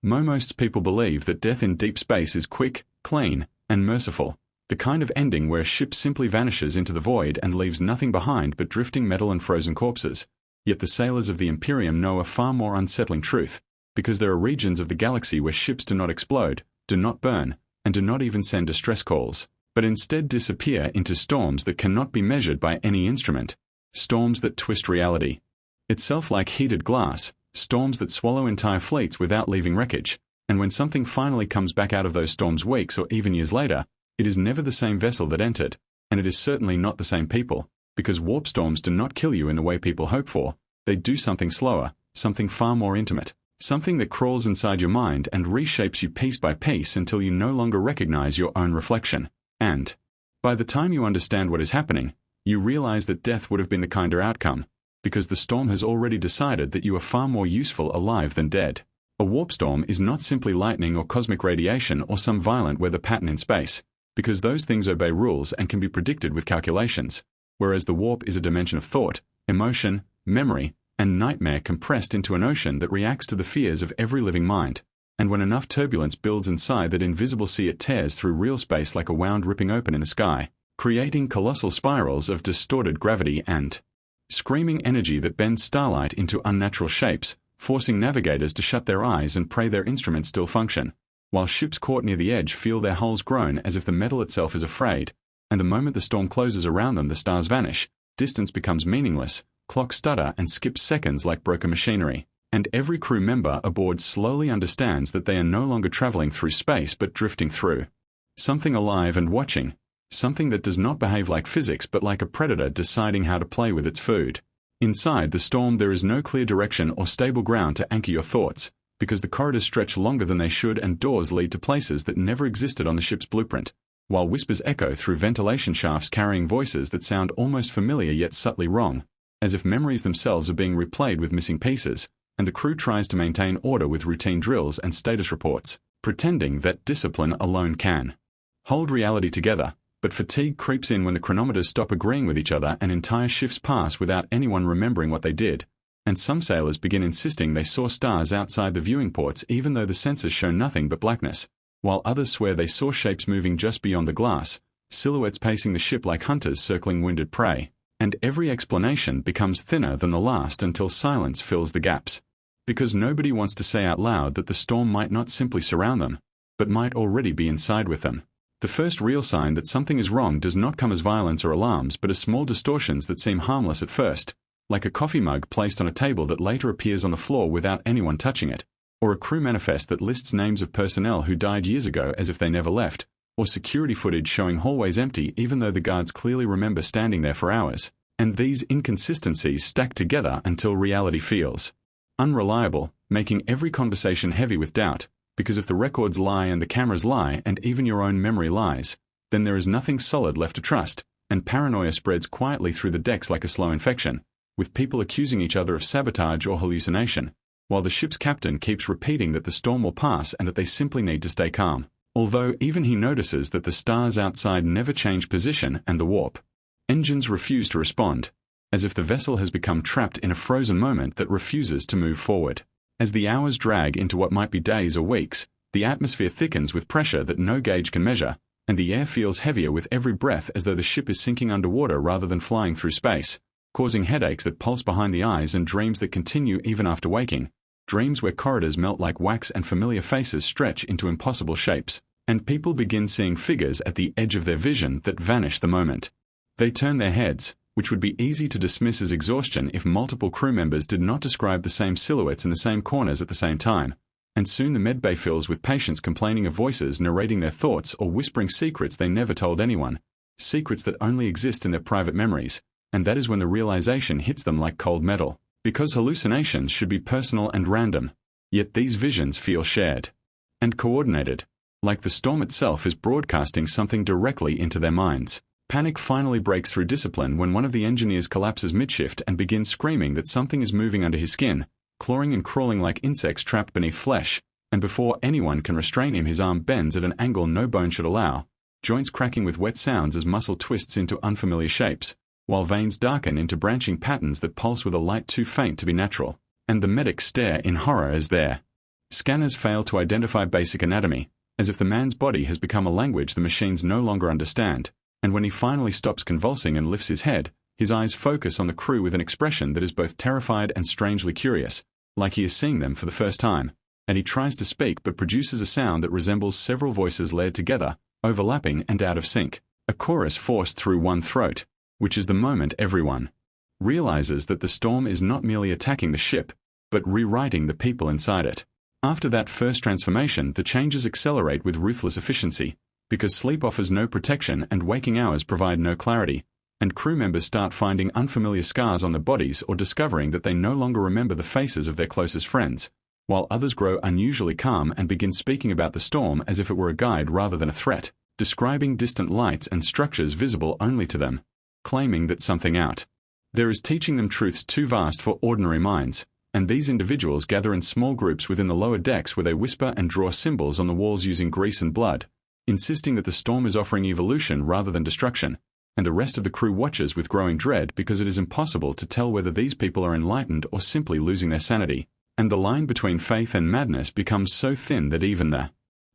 Most people believe that death in deep space is quick, clean, and merciful, the kind of ending where a ship simply vanishes into the void and leaves nothing behind but drifting metal and frozen corpses. Yet the sailors of the Imperium know a far more unsettling truth, because there are regions of the galaxy where ships do not explode, do not burn, and do not even send distress calls, but instead disappear into storms that cannot be measured by any instrument, storms that twist reality itself like heated glass, storms that swallow entire fleets without leaving wreckage, and when something finally comes back out of those storms weeks or even years later, it is never the same vessel that entered, and it is certainly not the same people, because warp storms do not kill you in the way people hope for. They do something slower, something far more intimate, something that crawls inside your mind and reshapes you piece by piece until you no longer recognize your own reflection. And by the time you understand what is happening, you realize that death would have been the kinder outcome, because the storm has already decided that you are far more useful alive than dead. A warp storm is not simply lightning or cosmic radiation or some violent weather pattern in space, because those things obey rules and can be predicted with calculations, whereas the warp is a dimension of thought, emotion, memory, and nightmare compressed into an ocean that reacts to the fears of every living mind. And when enough turbulence builds inside that invisible sea, it tears through real space like a wound ripping open in the sky, creating colossal spirals of distorted gravity and screaming energy that bends starlight into unnatural shapes, forcing navigators to shut their eyes and pray their instruments still function, while ships caught near the edge feel their hulls groan as if the metal itself is afraid, and the moment the storm closes around them the stars vanish, distance becomes meaningless, clocks stutter and skip seconds like broken machinery, and every crew member aboard slowly understands that they are no longer traveling through space but drifting through something alive and watching, something that does not behave like physics but like a predator deciding how to play with its food. Inside the storm there is no clear direction or stable ground to anchor your thoughts, because the corridors stretch longer than they should and doors lead to places that never existed on the ship's blueprint, while whispers echo through ventilation shafts carrying voices that sound almost familiar yet subtly wrong, as if memories themselves are being replayed with missing pieces, and the crew tries to maintain order with routine drills and status reports, pretending that discipline alone can hold reality together. But fatigue creeps in when the chronometers stop agreeing with each other and entire shifts pass without anyone remembering what they did, and some sailors begin insisting they saw stars outside the viewing ports even though the sensors show nothing but blackness, while others swear they saw shapes moving just beyond the glass, silhouettes pacing the ship like hunters circling wounded prey, and every explanation becomes thinner than the last until silence fills the gaps, because nobody wants to say out loud that the storm might not simply surround them, but might already be inside with them. The first real sign that something is wrong does not come as violence or alarms but as small distortions that seem harmless at first, like a coffee mug placed on a table that later appears on the floor without anyone touching it, or a crew manifest that lists names of personnel who died years ago as if they never left, or security footage showing hallways empty even though the guards clearly remember standing there for hours, and these inconsistencies stack together until reality feels unreliable, making every conversation heavy with doubt. Because if the records lie and the cameras lie and even your own memory lies, then there is nothing solid left to trust, and paranoia spreads quietly through the decks like a slow infection, with people accusing each other of sabotage or hallucination, while the ship's captain keeps repeating that the storm will pass and that they simply need to stay calm, although even he notices that the stars outside never change position and the warp engines refuse to respond, as if the vessel has become trapped in a frozen moment that refuses to move forward. As the hours drag into what might be days or weeks, the atmosphere thickens with pressure that no gauge can measure, and the air feels heavier with every breath as though the ship is sinking underwater rather than flying through space, causing headaches that pulse behind the eyes and dreams that continue even after waking, dreams where corridors melt like wax and familiar faces stretch into impossible shapes, and people begin seeing figures at the edge of their vision that vanish the moment they turn their heads, which would be easy to dismiss as exhaustion if multiple crew members did not describe the same silhouettes in the same corners at the same time, and soon the medbay fills with patients complaining of voices narrating their thoughts or whispering secrets they never told anyone, secrets that only exist in their private memories, and that is when the realization hits them like cold metal, because hallucinations should be personal and random, yet these visions feel shared and coordinated, like the storm itself is broadcasting something directly into their minds. Panic finally breaks through discipline when one of the engineers collapses midshift and begins screaming that something is moving under his skin, clawing and crawling like insects trapped beneath flesh, and before anyone can restrain him his arm bends at an angle no bone should allow, joints cracking with wet sounds as muscle twists into unfamiliar shapes, while veins darken into branching patterns that pulse with a light too faint to be natural, and the medics stare in horror as their Scanners fail to identify basic anatomy, as if the man's body has become a language the machines no longer understand, and when he finally stops convulsing and lifts his head, his eyes focus on the crew with an expression that is both terrified and strangely curious, like he is seeing them for the first time, and he tries to speak but produces a sound that resembles several voices layered together, overlapping and out of sync, a chorus forced through one throat, which is the moment everyone realizes that the storm is not merely attacking the ship, but rewriting the people inside it. After that first transformation, the changes accelerate with ruthless efficiency, because sleep offers no protection and waking hours provide no clarity, and crew members start finding unfamiliar scars on their bodies or discovering that they no longer remember the faces of their closest friends, while others grow unusually calm and begin speaking about the storm as if it were a guide rather than a threat, describing distant lights and structures visible only to them, claiming that something out there is teaching them truths too vast for ordinary minds, and these individuals gather in small groups within the lower decks where they whisper and draw symbols on the walls using grease and blood, insisting that the storm is offering evolution rather than destruction, and the rest of the crew watches with growing dread because it is impossible to tell whether these people are enlightened or simply losing their sanity, and the line between faith and madness becomes so thin that even the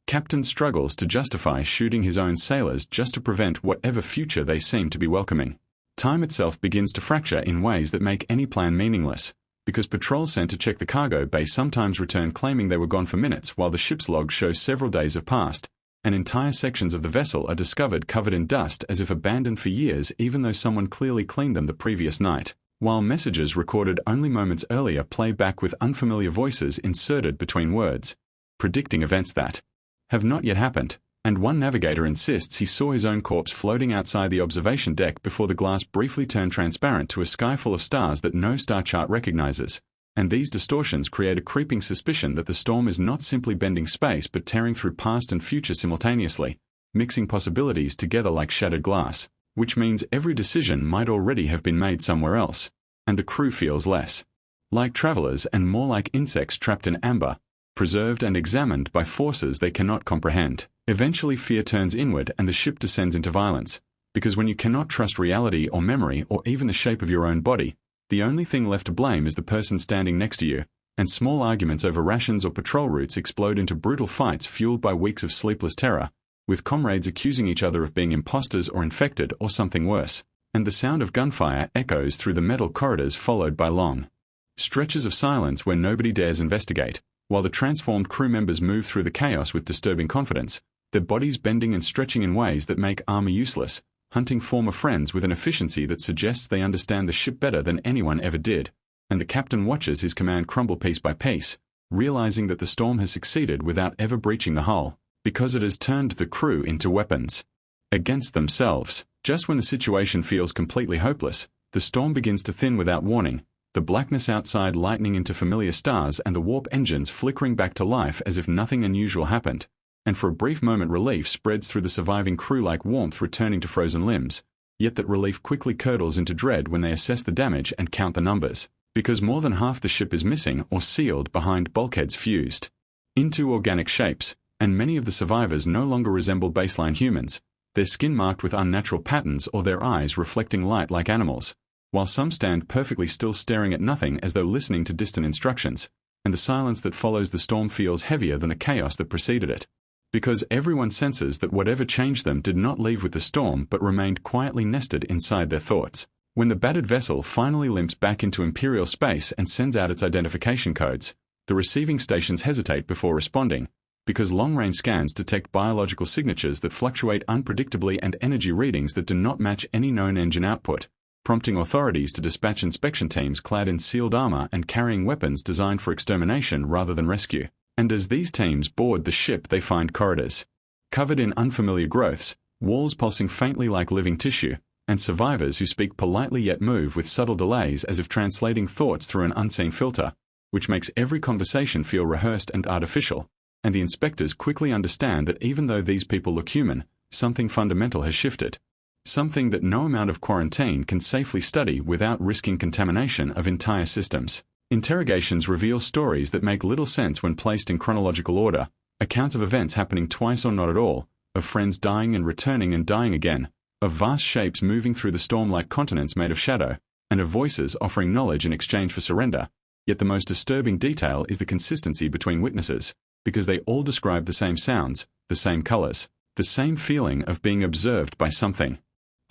captain struggles to justify shooting his own sailors just to prevent whatever future they seem to be welcoming. Time itself begins to fracture in ways that make any plan meaningless, because patrols sent to check the cargo bay sometimes return claiming they were gone for minutes while the ship's logs show several days have passed, and entire sections of the vessel are discovered covered in dust as if abandoned for years even though someone clearly cleaned them the previous night, while messages recorded only moments earlier play back with unfamiliar voices inserted between words, predicting events that have not yet happened, and one navigator insists he saw his own corpse floating outside the observation deck before the glass briefly turned transparent to a sky full of stars that no star chart recognizes, and these distortions create a creeping suspicion that the storm is not simply bending space but tearing through past and future simultaneously, mixing possibilities together like shattered glass, which means every decision might already have been made somewhere else, and the crew feels less like travelers and more like insects trapped in amber, preserved and examined by forces they cannot comprehend. Eventually fear turns inward and the ship descends into violence, because when you cannot trust reality or memory or even the shape of your own body, the only thing left to blame is the person standing next to you, and small arguments over rations or patrol routes explode into brutal fights fueled by weeks of sleepless terror, with comrades accusing each other of being imposters or infected or something worse, and the sound of gunfire echoes through the metal corridors followed by long stretches of silence where nobody dares investigate, while the transformed crew members move through the chaos with disturbing confidence, their bodies bending and stretching in ways that make armor useless, hunting former friends with an efficiency that suggests they understand the ship better than anyone ever did, and the captain watches his command crumble piece by piece, realizing that the storm has succeeded without ever breaching the hull, because it has turned the crew into weapons against themselves. Just when the situation feels completely hopeless, the storm begins to thin without warning, the blackness outside lightening into familiar stars and the warp engines flickering back to life as if nothing unusual happened, and for a brief moment relief spreads through the surviving crew like warmth returning to frozen limbs, yet that relief quickly curdles into dread when they assess the damage and count the numbers, because more than half the ship is missing or sealed behind bulkheads fused into organic shapes, and many of the survivors no longer resemble baseline humans, their skin marked with unnatural patterns or their eyes reflecting light like animals, while some stand perfectly still staring at nothing as though listening to distant instructions, and the silence that follows the storm feels heavier than the chaos that preceded it, because everyone senses that whatever changed them did not leave with the storm but remained quietly nested inside their thoughts. When the battered vessel finally limps back into Imperial space and sends out its identification codes, the receiving stations hesitate before responding, because long-range scans detect biological signatures that fluctuate unpredictably and energy readings that do not match any known engine output, prompting authorities to dispatch inspection teams clad in sealed armor and carrying weapons designed for extermination rather than rescue. And as these teams board the ship, they find corridors covered in unfamiliar growths, walls pulsing faintly like living tissue, and survivors who speak politely yet move with subtle delays as if translating thoughts through an unseen filter, which makes every conversation feel rehearsed and artificial, and the inspectors quickly understand that even though these people look human, something fundamental has shifted. Something that no amount of quarantine can safely study without risking contamination of entire systems. Interrogations reveal stories that make little sense when placed in chronological order, accounts of events happening twice or not at all, of friends dying and returning and dying again, of vast shapes moving through the storm like continents made of shadow, and of voices offering knowledge in exchange for surrender, Yet the most disturbing detail is the consistency between witnesses, because they all describe the same sounds, the same colors, the same feeling of being observed by something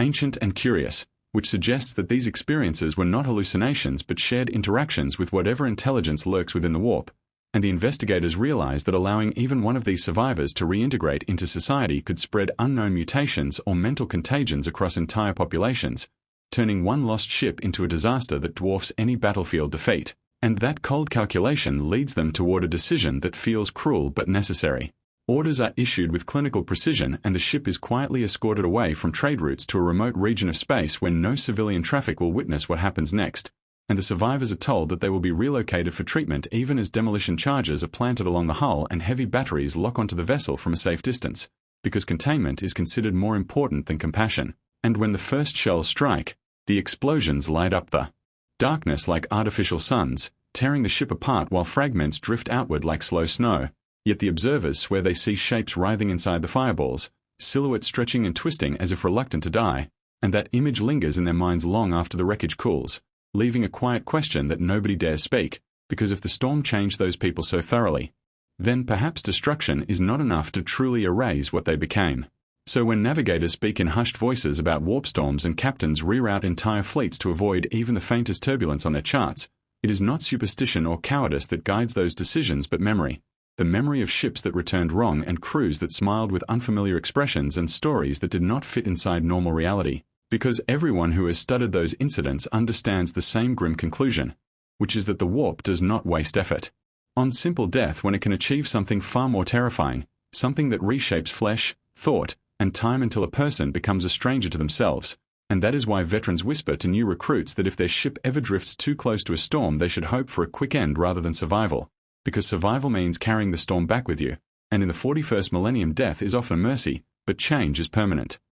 ancient and curious, which suggests that these experiences were not hallucinations but shared interactions with whatever intelligence lurks within the warp, and the investigators realized that allowing even one of these survivors to reintegrate into society could spread unknown mutations or mental contagions across entire populations, turning one lost ship into a disaster that dwarfs any battlefield defeat. And that cold calculation leads them toward a decision that feels cruel but necessary. Orders are issued with clinical precision, and the ship is quietly escorted away from trade routes to a remote region of space where no civilian traffic will witness what happens next, and the survivors are told that they will be relocated for treatment even as demolition charges are planted along the hull and heavy batteries lock onto the vessel from a safe distance, because containment is considered more important than compassion. And when the first shells strike, the explosions light up the darkness like artificial suns, tearing the ship apart while fragments drift outward like slow snow. Yet the observers swear they see shapes writhing inside the fireballs, silhouettes stretching and twisting as if reluctant to die, and that image lingers in their minds long after the wreckage cools, leaving a quiet question that nobody dares speak, because if the storm changed those people so thoroughly, then perhaps destruction is not enough to truly erase what they became. So when navigators speak in hushed voices about warp storms and captains reroute entire fleets to avoid even the faintest turbulence on their charts, it is not superstition or cowardice that guides those decisions but memory. The memory of ships that returned wrong and crews that smiled with unfamiliar expressions and stories that did not fit inside normal reality. Because everyone who has studied those incidents understands the same grim conclusion, which is that the warp does not waste effort on simple death when it can achieve something far more terrifying, something that reshapes flesh, thought, and time until a person becomes a stranger to themselves. And that is why veterans whisper to new recruits that if their ship ever drifts too close to a storm, they should hope for a quick end rather than survival. Because survival means carrying the storm back with you, and in the 41st millennium death is often a mercy, but change is permanent.